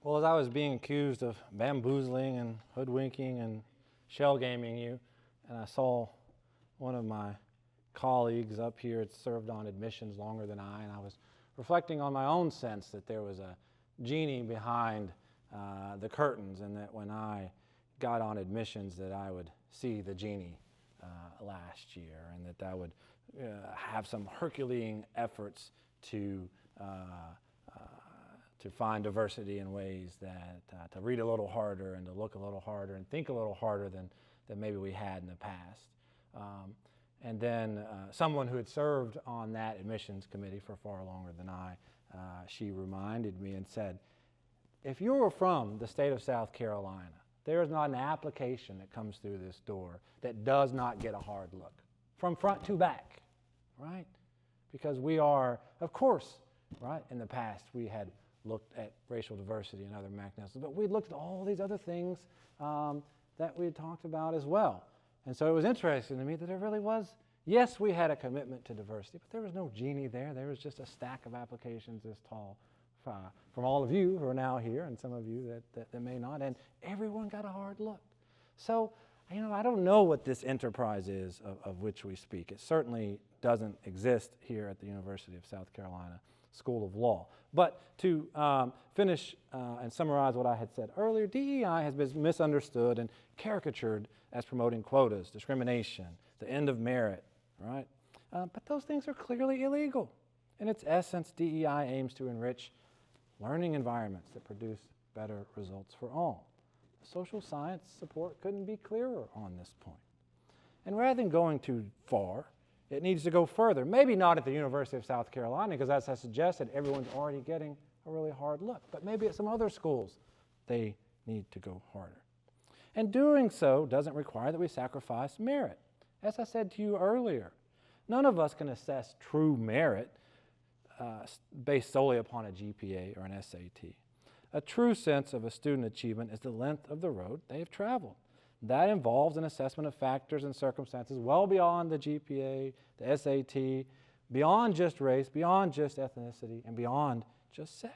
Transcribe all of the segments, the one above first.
Well, as I was being accused of bamboozling and hoodwinking and shell gaming you, and I saw one of my colleagues up here had served on admissions longer than I, and I was reflecting on my own sense that there was a genie behind the curtains, and that when I got on admissions that I would see the genie last year, and that I would have some Herculean efforts to find diversity in ways that to read a little harder and to look a little harder and think a little harder than maybe we had in the past. And then someone who had served on that admissions committee for far longer than I, she reminded me and said, if you were from the state of South Carolina, there is not an application that comes through this door that does not get a hard look, from front to back, right? Because we are, of course, right, in the past we had looked at racial diversity and other mechanisms, but we looked at all these other things that we had talked about as well. And so it was interesting to me that there really was, yes, we had a commitment to diversity, but there was no genie there. There was just a stack of applications this tall from all of you who are now here and some of you that may not, and everyone got a hard look. So, you know, I don't know what this enterprise is of which we speak. It certainly doesn't exist here at the University of South Carolina School of Law. But to finish and summarize what I had said earlier, DEI has been misunderstood and caricatured as promoting quotas, discrimination, the end of merit, right? But those things are clearly illegal. In its essence, DEI aims to enrich learning environments that produce better results for all. Social science support couldn't be clearer on this point. And rather than going too far, it needs to go further. Maybe not at the University of South Carolina, because as I suggested, everyone's already getting a really hard look. But maybe at some other schools, they need to go harder. And doing so doesn't require that we sacrifice merit. As I said to you earlier, none of us can assess true merit based solely upon a GPA or an SAT. A true sense of a student achievement is the length of the road they have traveled. That involves an assessment of factors and circumstances well beyond the GPA, the SAT, beyond just race, beyond just ethnicity, and beyond just sex.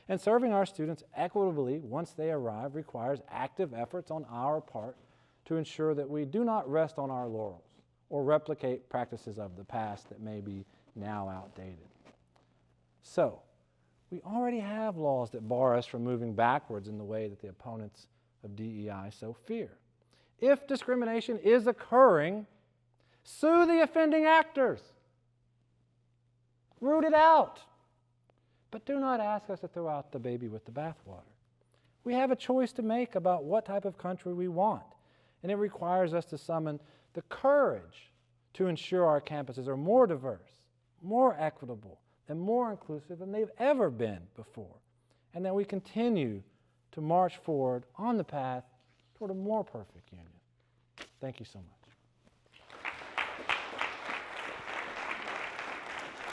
And serving our students equitably once they arrive requires active efforts on our part to ensure that we do not rest on our laurels or replicate practices of the past that may be now outdated. So, we already have laws that bar us from moving backwards in the way that the opponents of DEI so fear. If discrimination is occurring, sue the offending actors. Root it out. But do not ask us to throw out the baby with the bathwater. We have a choice to make about what type of country we want, and it requires us to summon the courage to ensure our campuses are more diverse, more equitable, and more inclusive than they've ever been before, and that we continue to march forward on the path toward a more perfect union. Thank you so much.